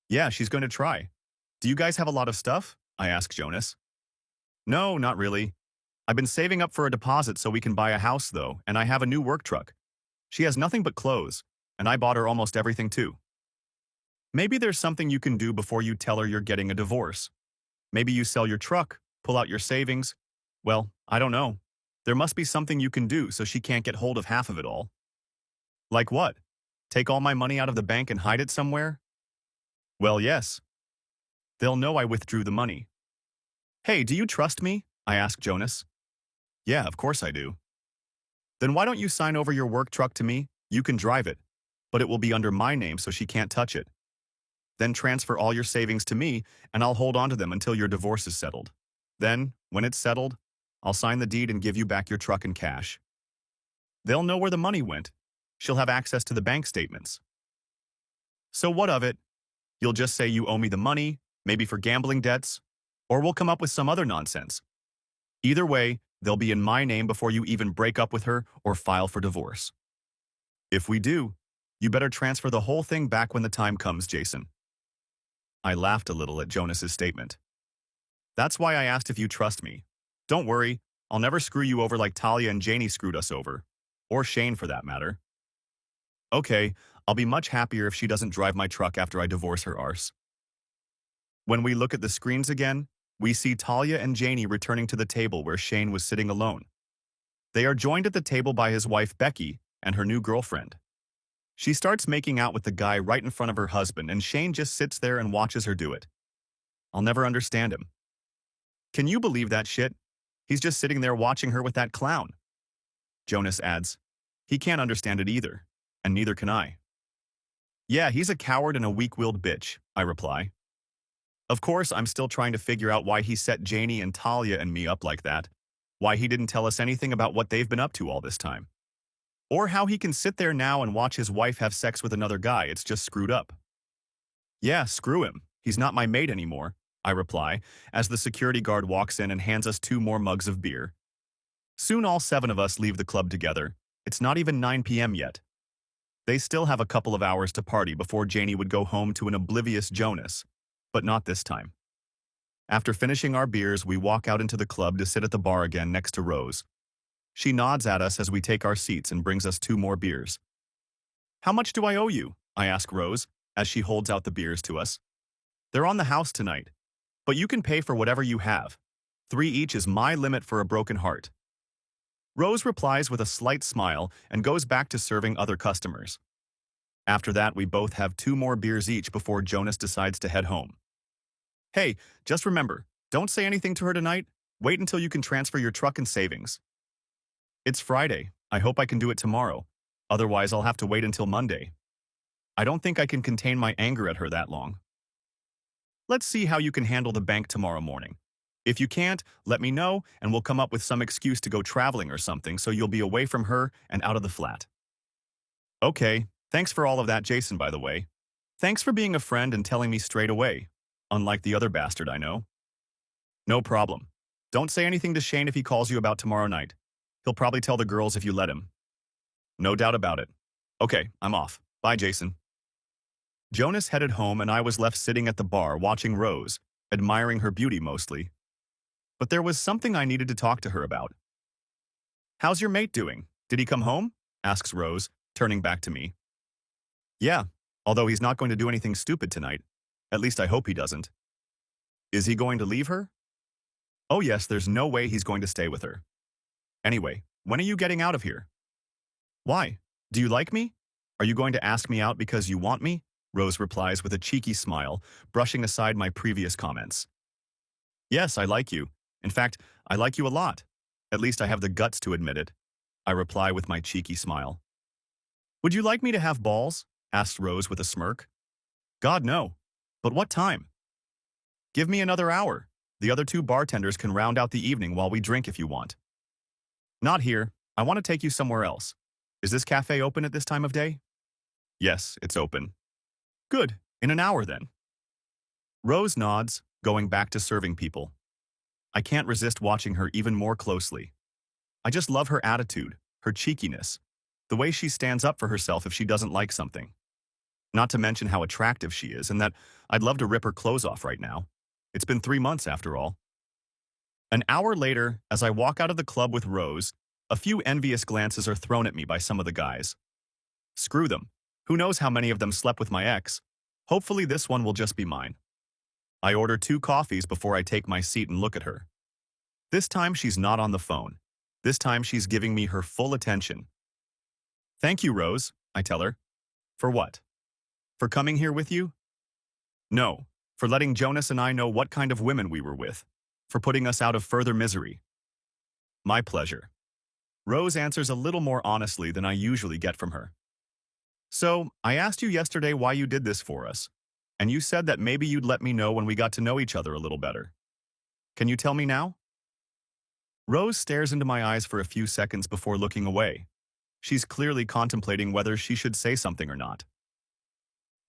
Yeah, she's going to try. Do you guys have a lot of stuff? I ask Jonas. No, not really. I've been saving up for a deposit so we can buy a house, though, and I have a new work truck. She has nothing but clothes, and I bought her almost everything, too. Maybe there's something you can do before you tell her you're getting a divorce. Maybe you sell your truck, pull out your savings. Well, I don't know. There must be something you can do so she can't get hold of half of it all. Like what? Take all my money out of the bank and hide it somewhere? Well, yes. They'll know I withdrew the money. Hey, do you trust me? I ask Jonas. Yeah, of course I do. Then why don't you sign over your work truck to me? You can drive it, but it will be under my name so she can't touch it. Then transfer all your savings to me, and I'll hold on to them until your divorce is settled. Then, when it's settled, I'll sign the deed and give you back your truck in cash. They'll know where the money went. She'll have access to the bank statements. So what of it? You'll just say you owe me the money, maybe for gambling debts, or we'll come up with some other nonsense. Either way, they'll be in my name before you even break up with her or file for divorce. If we do, you better transfer the whole thing back when the time comes, Jason. I laughed a little at Jonas's statement. That's why I asked if you trust me. Don't worry, I'll never screw you over like Talia and Janie screwed us over. Or Shane, for that matter. Okay, I'll be much happier if she doesn't drive my truck after I divorce her arse. When we look at the screens again, we see Talia and Janie returning to the table where Shane was sitting alone. They are joined at the table by his wife Becky and her new girlfriend. She starts making out with the guy right in front of her husband, and Shane just sits there and watches her do it. I'll never understand him. Can you believe that shit? He's just sitting there watching her with that clown. Jonas adds, he can't understand it either, and neither can I. Yeah, he's a coward and a weak-willed bitch, I reply. Of course, I'm still trying to figure out why he set Janie and Talia and me up like that, why he didn't tell us anything about what they've been up to all this time. Or how he can sit there now and watch his wife have sex with another guy. It's just screwed up. Yeah, screw him. He's not my mate anymore, I reply, as the security guard walks in and hands us 2 more mugs of beer. Soon all 7 of us leave the club together. It's not even 9 p.m. yet. They still have a couple of hours to party before Janie would go home to an oblivious Jonas. But not this time. After finishing our beers, we walk out into the club to sit at the bar again next to Rose. She nods at us as we take our seats and brings us 2 more beers. How much do I owe you? I ask Rose, as she holds out the beers to us. They're on the house tonight, but you can pay for whatever you have. 3 each is my limit for a broken heart. Rose replies with a slight smile and goes back to serving other customers. After that, we both have 2 more beers each before Jonas decides to head home. Hey, just remember, don't say anything to her tonight. Wait until you can transfer your truck and savings. It's Friday. I hope I can do it tomorrow. Otherwise, I'll have to wait until Monday. I don't think I can contain my anger at her that long. Let's see how you can handle the bank tomorrow morning. If you can't, let me know and we'll come up with some excuse to go traveling or something so you'll be away from her and out of the flat. Okay, thanks for all of that, Jason, by the way. Thanks for being a friend and telling me straight away, unlike the other bastard I know. No problem. Don't say anything to Shane if he calls you about tomorrow night. He'll probably tell the girls if you let him. No doubt about it. Okay, I'm off. Bye, Jason. Jonas headed home and I was left sitting at the bar watching Rose, admiring her beauty mostly. But there was something I needed to talk to her about. How's your mate doing? Did he come home? Asks Rose, turning back to me. Yeah, although he's not going to do anything stupid tonight. At least I hope he doesn't. Is he going to leave her? Oh yes, there's no way he's going to stay with her. Anyway, when are you getting out of here? Why? Do you like me? Are you going to ask me out because you want me? Rose replies with a cheeky smile, brushing aside my previous comments. Yes, I like you. In fact, I like you a lot. At least I have the guts to admit it. I reply with my cheeky smile. Would you like me to have balls? Asks Rose with a smirk. God, no. But what time? Give me another hour. The other 2 bartenders can round out the evening while we drink if you want. Not here. I want to take you somewhere else. Is this cafe open at this time of day? Yes, it's open. Good. In an hour then. Rose nods, going back to serving people. I can't resist watching her even more closely. I just love her attitude, her cheekiness, the way she stands up for herself if she doesn't like something. Not to mention how attractive she is and that I'd love to rip her clothes off right now. It's been 3 months after all. An hour later, as I walk out of the club with Rose, a few envious glances are thrown at me by some of the guys. Screw them. Who knows how many of them slept with my ex? Hopefully this one will just be mine. I order 2 coffees before I take my seat and look at her. This time she's not on the phone. This time she's giving me her full attention. Thank you, Rose, I tell her. For what? For coming here with you? No, for letting Jonas and I know what kind of women we were with. For putting us out of further misery. My pleasure. Rose answers a little more honestly than I usually get from her. So, I asked you yesterday why you did this for us, and you said that maybe you'd let me know when we got to know each other a little better. Can you tell me now? Rose stares into my eyes for a few seconds before looking away. She's clearly contemplating whether she should say something or not.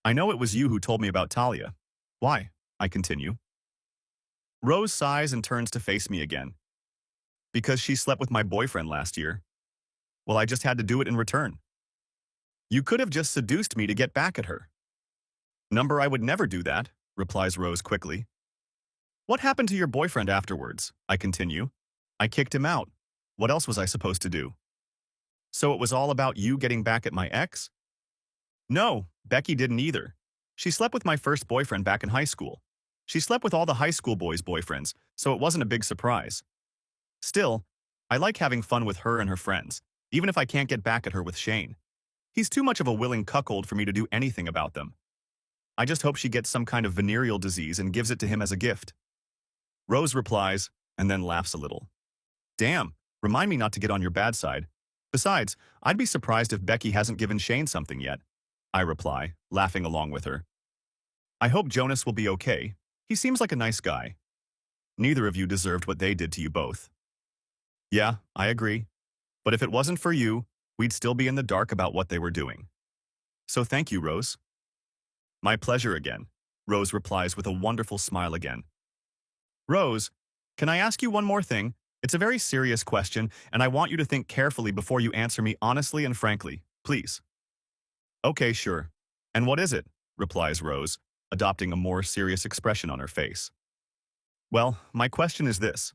I know it was you who told me about Talia. Why? I continue. Rose sighs and turns to face me again. Because she slept with my boyfriend last year. Well, I just had to do it in return. You could have just seduced me to get back at her. Number, I would never do that, replies Rose quickly. What happened to your boyfriend afterwards? I continue. I kicked him out. What else was I supposed to do? So it was all about you getting back at my ex? No, Becky didn't either. She slept with my first boyfriend back in high school. She slept with all the high school boys' boyfriends, so it wasn't a big surprise. Still, I like having fun with her and her friends, even if I can't get back at her with Shane. He's too much of a willing cuckold for me to do anything about them. I just hope she gets some kind of venereal disease and gives it to him as a gift. Rose replies, and then laughs a little. Damn, remind me not to get on your bad side. Besides, I'd be surprised if Becky hasn't given Shane something yet. I reply, laughing along with her. I hope Jonas will be okay. He seems like a nice guy. Neither of you deserved what they did to you both. Yeah, I agree. But if it wasn't for you, we'd still be in the dark about what they were doing. So thank you, Rose. My pleasure again, Rose replies with a wonderful smile again. Rose, can I ask you one more thing? It's a very serious question, and I want you to think carefully before you answer me honestly and frankly, please. Okay, sure. And what is it? Replies Rose, adopting a more serious expression on her face. Well, my question is this.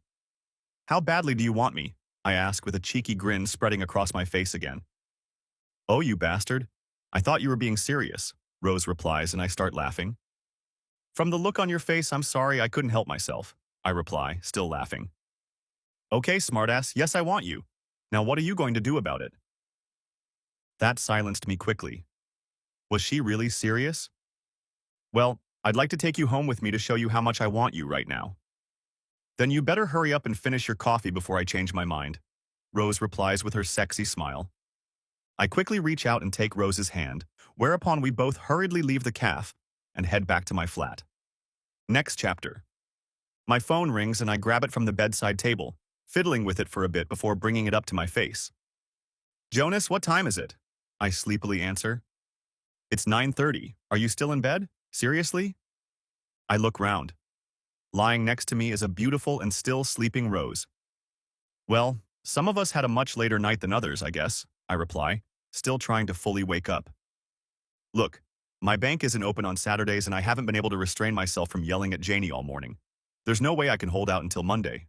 How badly do you want me? I ask with a cheeky grin spreading across my face again. Oh, you bastard. I thought you were being serious, Rose replies, and I start laughing. From the look on your face, I'm sorry I couldn't help myself, I reply, still laughing. Okay, smartass, yes, I want you. Now what are you going to do about it? That silenced me quickly. Was she really serious? Well, I'd like to take you home with me to show you how much I want you right now. Then you better hurry up and finish your coffee before I change my mind, Rose replies with her sexy smile. I quickly reach out and take Rose's hand, whereupon we both hurriedly leave the cafe and head back to my flat. Next chapter. My phone rings and I grab it from the bedside table, fiddling with it for a bit before bringing it up to my face. Jonas, what time is it? I sleepily answer. It's 9:30. Are you still in bed? Seriously? I look round. Lying next to me is a beautiful and still sleeping Rose. Well, some of us had a much later night than others, I guess, I reply, still trying to fully wake up. Look, my bank isn't open on Saturdays and I haven't been able to restrain myself from yelling at Janie all morning. There's no way I can hold out until Monday.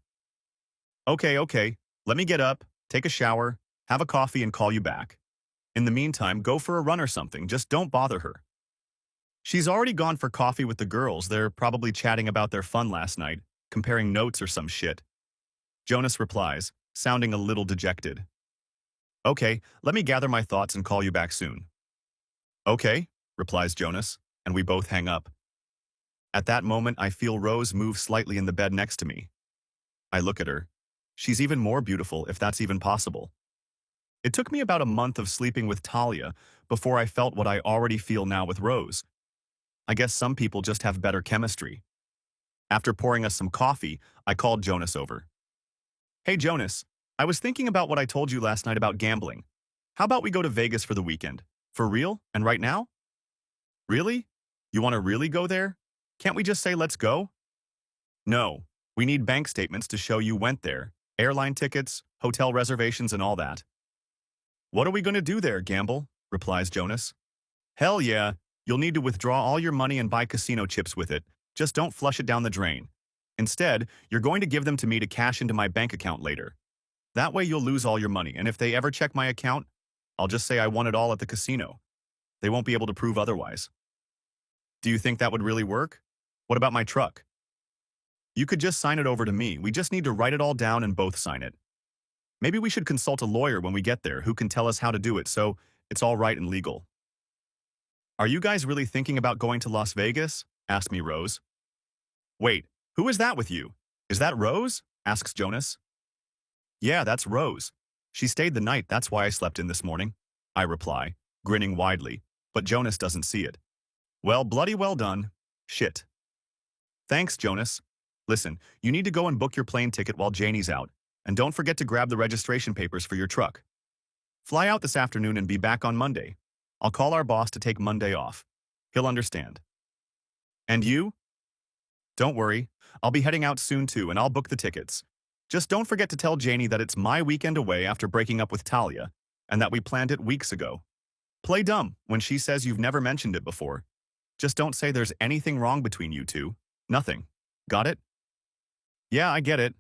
Okay, let me get up, take a shower, have a coffee and call you back. In the meantime, go for a run or something, just don't bother her. She's already gone for coffee with the girls, they're probably chatting about their fun last night, comparing notes or some shit. Jonas replies, sounding a little dejected. Okay, let me gather my thoughts and call you back soon. Okay, replies Jonas, and we both hang up. At that moment, I feel Rose move slightly in the bed next to me. I look at her. She's even more beautiful, if that's even possible. It took me about a month of sleeping with Talia before I felt what I already feel now with Rose. I guess some people just have better chemistry. After pouring us some coffee, I called Jonas over. Hey Jonas, I was thinking about what I told you last night about gambling. How about we go to Vegas for the weekend? For real? And right now? Really? You want to really go there? Can't we just say let's go? No, we need bank statements to show you went there, airline tickets, hotel reservations and all that. What are we going to do there, gamble? Replies Jonas. Hell yeah, you'll need to withdraw all your money and buy casino chips with it. Just don't flush it down the drain. Instead, you're going to give them to me to cash into my bank account later. That way you'll lose all your money, and if they ever check my account, I'll just say I won it all at the casino. They won't be able to prove otherwise. Do you think that would really work? What about my truck? You could just sign it over to me. We just need to write it all down and both sign it. Maybe we should consult a lawyer when we get there who can tell us how to do it so it's all right and legal. Are you guys really thinking about going to Las Vegas? Asked me Rose. Wait, who is that with you? Is that Rose? Asks Jonas. Yeah, that's Rose. She stayed the night, that's why I slept in this morning. I reply, grinning widely, but Jonas doesn't see it. Well, bloody well done. Shit. Thanks, Jonas. Listen, you need to go and book your plane ticket while Janie's out, and don't forget to grab the registration papers for your truck. Fly out this afternoon and be back on Monday. I'll call our boss to take Monday off. He'll understand. And you? Don't worry, I'll be heading out soon too and I'll book the tickets. Just don't forget to tell Janie that it's my weekend away after breaking up with Talia, and that we planned it weeks ago. Play dumb when she says you've never mentioned it before. Just don't say there's anything wrong between you two. Nothing. Got it? Yeah, I get it.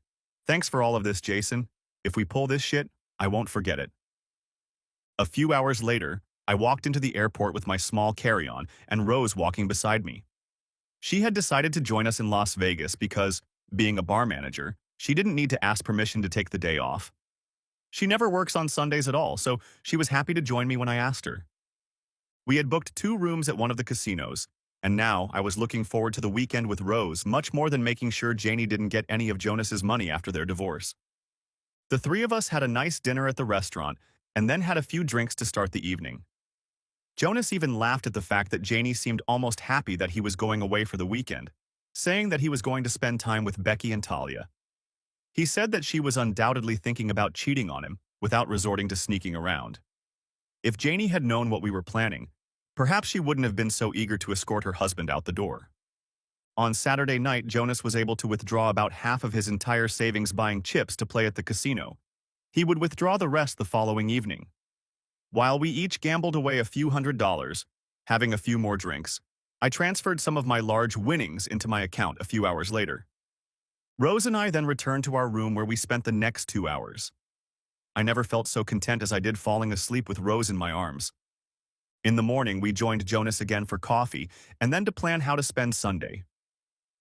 Thanks for all of this, Jason. If we pull this shit, I won't forget it. A few hours later, I walked into the airport with my small carry-on and Rose walking beside me. She had decided to join us in Las Vegas because, being a bar manager, she didn't need to ask permission to take the day off. She never works on Sundays at all, so she was happy to join me when I asked her. We had booked 2 rooms at one of the casinos, and now I was looking forward to the weekend with Rose much more than making sure Janie didn't get any of Jonas's money after their divorce. The 3 of us had a nice dinner at the restaurant and then had a few drinks to start the evening. Jonas even laughed at the fact that Janie seemed almost happy that he was going away for the weekend, saying that he was going to spend time with Becky and Talia. He said that she was undoubtedly thinking about cheating on him without resorting to sneaking around. If Janie had known what we were planning, perhaps she wouldn't have been so eager to escort her husband out the door. On Saturday night, Jonas was able to withdraw about half of his entire savings buying chips to play at the casino. He would withdraw the rest the following evening. While we each gambled away a few $100s, having a few more drinks, I transferred some of my large winnings into my account a few hours later. Rose and I then returned to our room where we spent the next 2 hours. I never felt so content as I did falling asleep with Rose in my arms. In the morning, we joined Jonas again for coffee and then to plan how to spend Sunday.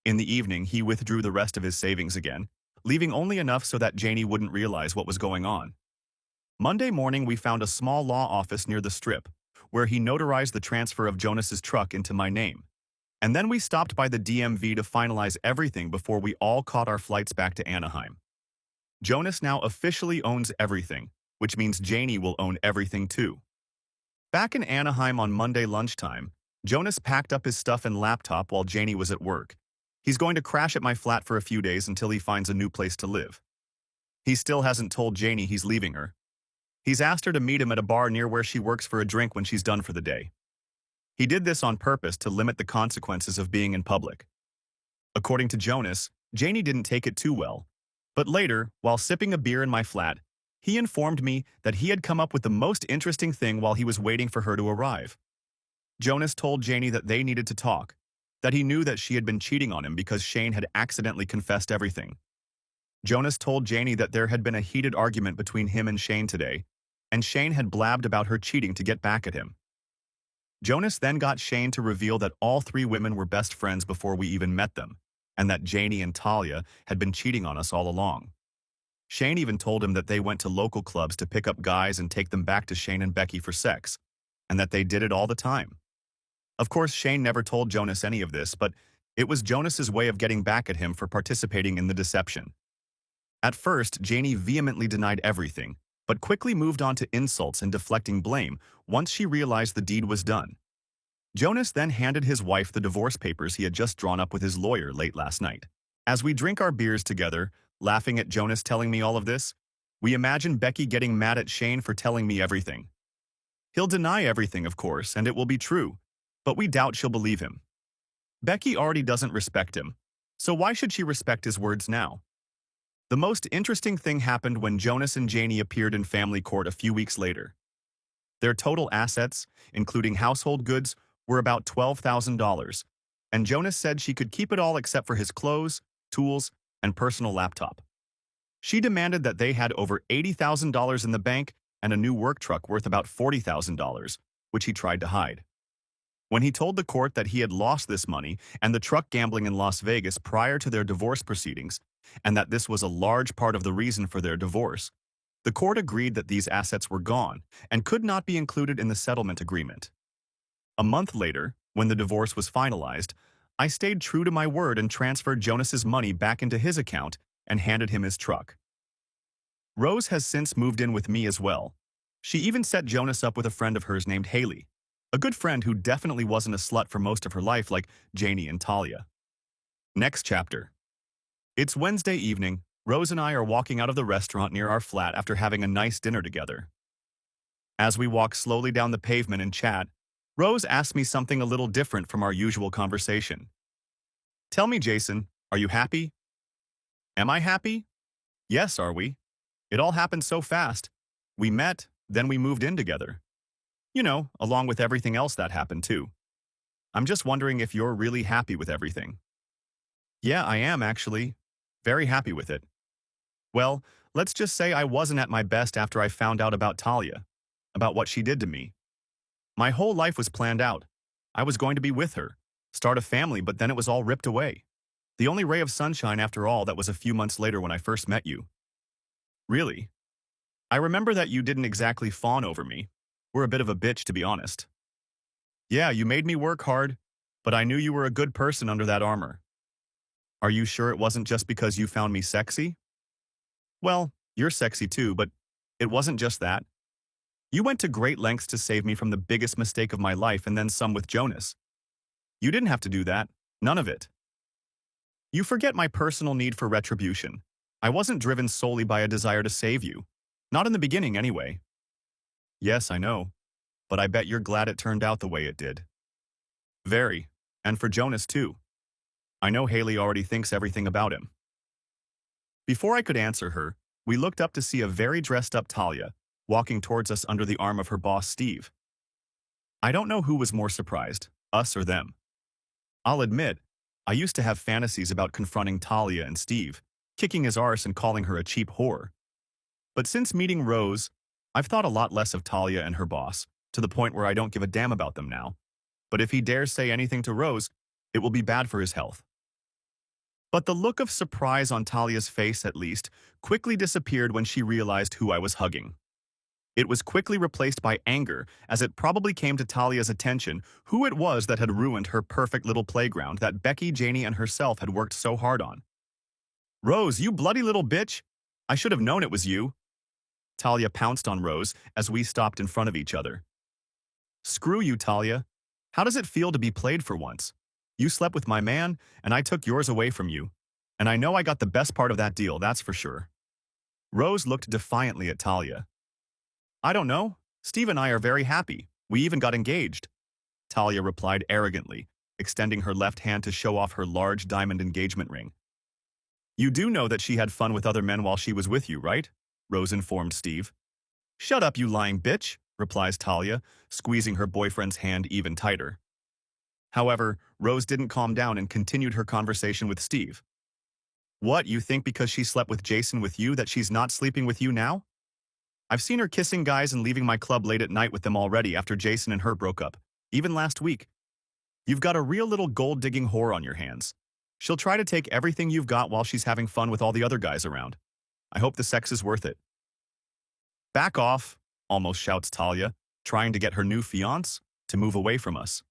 In the evening, he withdrew the rest of his savings again, leaving only enough so that Janie wouldn't realize what was going on. Monday morning, we found a small law office near the Strip, where he notarized the transfer of Jonas's truck into my name. And then we stopped by the DMV to finalize everything before we all caught our flights back to Anaheim. Jonas now officially owns everything, which means Janie will own everything too. Back in Anaheim on Monday lunchtime, Jonas packed up his stuff and laptop while Janie was at work. He's going to crash at my flat for a few days until he finds a new place to live. He still hasn't told Janie he's leaving her. He's asked her to meet him at a bar near where she works for a drink when she's done for the day. He did this on purpose to limit the consequences of being in public. According to Jonas, Janie didn't take it too well, but later, while sipping a beer in my flat, he informed me that he had come up with the most interesting thing while he was waiting for her to arrive. Jonas told Janie that they needed to talk, that he knew that she had been cheating on him because Shane had accidentally confessed everything. Jonas told Janie that there had been a heated argument between him and Shane today, and Shane had blabbed about her cheating to get back at him. Jonas then got Shane to reveal that all three women were best friends before we even met them, and that Janie and Talia had been cheating on us all along. Shane even told him that they went to local clubs to pick up guys and take them back to Shane and Becky for sex, and that they did it all the time. Of course, Shane never told Jonas any of this, but it was Jonas's way of getting back at him for participating in the deception. At first, Janie vehemently denied everything, but quickly moved on to insults and deflecting blame once she realized the deed was done. Jonas then handed his wife the divorce papers he had just drawn up with his lawyer late last night. As we drink our beers together, laughing at Jonas telling me all of this, we imagine Becky getting mad at Shane for telling me everything. He'll deny everything, of course, and it will be true, but we doubt she'll believe him. Becky already doesn't respect him, so why should she respect his words now? The most interesting thing happened when Jonas and Janie appeared in family court a few weeks later. Their total assets, including household goods, were about $12,000, and Jonas said she could keep it all except for his clothes, tools, and personal laptop. She demanded that they had over $80,000 in the bank and a new work truck worth about $40,000, which he tried to hide. When he told the court that he had lost this money and the truck gambling in Las Vegas prior to their divorce proceedings, and that this was a large part of the reason for their divorce, the court agreed that these assets were gone and could not be included in the settlement agreement. A month later, when the divorce was finalized, I stayed true to my word and transferred Jonas's money back into his account and handed him his truck. Rose has since moved in with me as well. She even set Jonas up with a friend of hers named Haley, a good friend who definitely wasn't a slut for most of her life like Janie and Talia. Next chapter. It's Wednesday evening. Rose and I are walking out of the restaurant near our flat after having a nice dinner together. As we walk slowly down the pavement and chat, Rose asks me something a little different from our usual conversation. Tell me, Jason, are you happy? Am I happy? Yes, are we? It all happened so fast. We met, then we moved in together. You know, along with everything else that happened too. I'm just wondering if you're really happy with everything. Yeah, I am actually. Very happy with it. Well, let's just say I wasn't at my best after I found out about Talia, about what she did to me. My whole life was planned out. I was going to be with her, start a family, but then it was all ripped away. The only ray of sunshine after all that was a few months later when I first met you. Really? I remember that you didn't exactly fawn over me. We're a bit of a bitch, to be honest. Yeah, you made me work hard, but I knew you were a good person under that armor. Are you sure it wasn't just because you found me sexy? Well, you're sexy too, but it wasn't just that. You went to great lengths to save me from the biggest mistake of my life and then some with Jonas. You didn't have to do that. None of it. You forget my personal need for retribution. I wasn't driven solely by a desire to save you. Not in the beginning, anyway. Yes, I know. but I bet you're glad it turned out the way it did. Very. And for Jonas, too. I know Haley already thinks everything about him. Before I could answer her, we looked up to see a very dressed-up Talia walking towards us under the arm of her boss, Steve. I don't know who was more surprised, us or them. I'll admit, I used to have fantasies about confronting Talia and Steve, kicking his arse and calling her a cheap whore. But since meeting Rose, I've thought a lot less of Talia and her boss, to the point where I don't give a damn about them now. But if he dares say anything to Rose, it will be bad for his health. But the look of surprise on Talia's face, at least, quickly disappeared when she realized who I was hugging. It was quickly replaced by anger, as it probably came to Talia's attention who it was that had ruined her perfect little playground that Becky, Janie, and herself had worked so hard on. "Rose, you bloody little bitch! I should have known it was you!" Talia pounced on Rose as we stopped in front of each other. "Screw you, Talia. How does it feel to be played for once? You slept with my man, and I took yours away from you. And I know I got the best part of that deal, that's for sure." Rose looked defiantly at Talia. "I don't know. Steve and I are very happy. We even got engaged," Talia replied arrogantly, extending her left hand to show off her large diamond engagement ring. "You do know that she had fun with other men while she was with you, right?" Rose informed Steve. "Shut up, you lying bitch," replies Talia, squeezing her boyfriend's hand even tighter. However, Rose didn't calm down and continued her conversation with Steve. "What, you think because she slept with Jason with you that she's not sleeping with you now? I've seen her kissing guys and leaving my club late at night with them already after Jason and her broke up, even last week. You've got a real little gold-digging whore on your hands. She'll try to take everything you've got while she's having fun with all the other guys around. I hope the sex is worth it." "Back off," almost shouts Talia, trying to get her new fiancé to move away from us.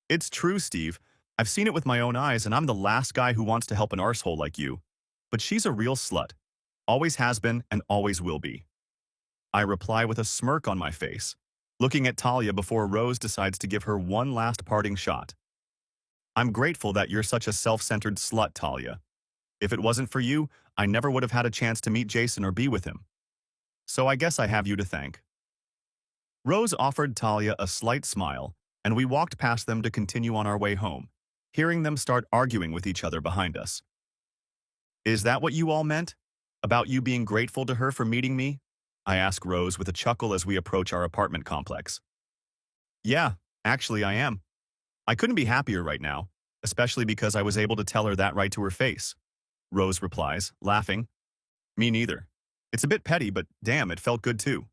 "It's true, Steve. I've seen it with my own eyes, and I'm the last guy who wants to help an arsehole like you. But she's a real slut. Always has been and always will be." I reply with a smirk on my face, looking at Talia before Rose decides to give her one last parting shot. "I'm grateful that you're such a self-centered slut, Talia. If it wasn't for you, I never would have had a chance to meet Jason or be with him. So I guess I have you to thank." Rose offered Talia a slight smile, and we walked past them to continue on our way home, hearing them start arguing with each other behind us. "Is that what you all meant? About you being grateful to her for meeting me?" I ask Rose with a chuckle as we approach our apartment complex. "Yeah, actually I am. I couldn't be happier right now, especially because I was able to tell her that right to her face," Rose replies, laughing. "Me neither. It's a bit petty, but damn, it felt good too."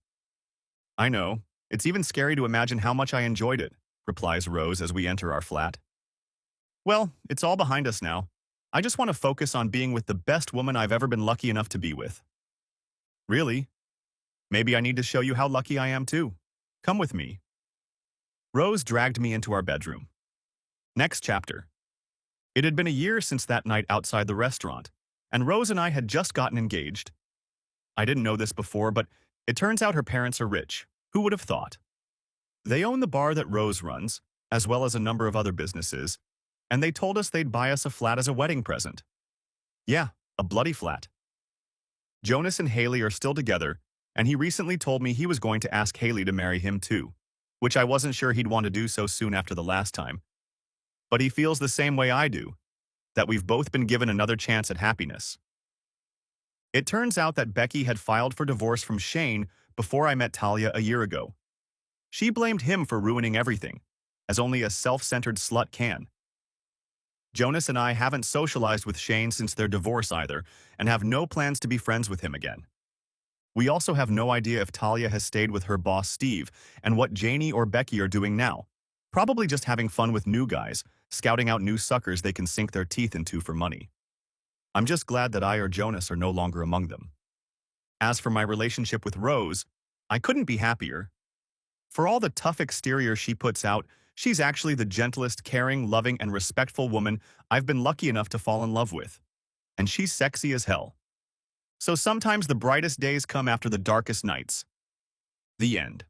"I know. It's even scary to imagine how much I enjoyed it," replies Rose as we enter our flat. "Well, it's all behind us now. I just want to focus on being with the best woman I've ever been lucky enough to be with." "Really? Maybe I need to show you how lucky I am too. Come with me." Rose dragged me into our bedroom. Next chapter. It had been a year since that night outside the restaurant, and Rose and I had just gotten engaged. I didn't know this before, but it turns out her parents are rich. Who would have thought? They own the bar that Rose runs, as well as a number of other businesses, and they told us they'd buy us a flat as a wedding present. Yeah, a bloody flat. Jonas and Haley are still together, and he recently told me he was going to ask Haley to marry him too, which I wasn't sure he'd want to do so soon after the last time. But he feels the same way I do, that we've both been given another chance at happiness. It turns out that Becky had filed for divorce from Shane before I met Talia a year ago. She blamed him for ruining everything, as only a self-centered slut can. Jonas and I haven't socialized with Shane since their divorce either, and have no plans to be friends with him again. We also have no idea if Talia has stayed with her boss Steve and what Janie or Becky are doing now. Probably just having fun with new guys, scouting out new suckers they can sink their teeth into for money. I'm just glad that I or Jonas are no longer among them. As for my relationship with Rose, I couldn't be happier. For all the tough exterior she puts out, she's actually the gentlest, caring, loving, and respectful woman I've been lucky enough to fall in love with. And she's sexy as hell. So sometimes the brightest days come after the darkest nights. The end.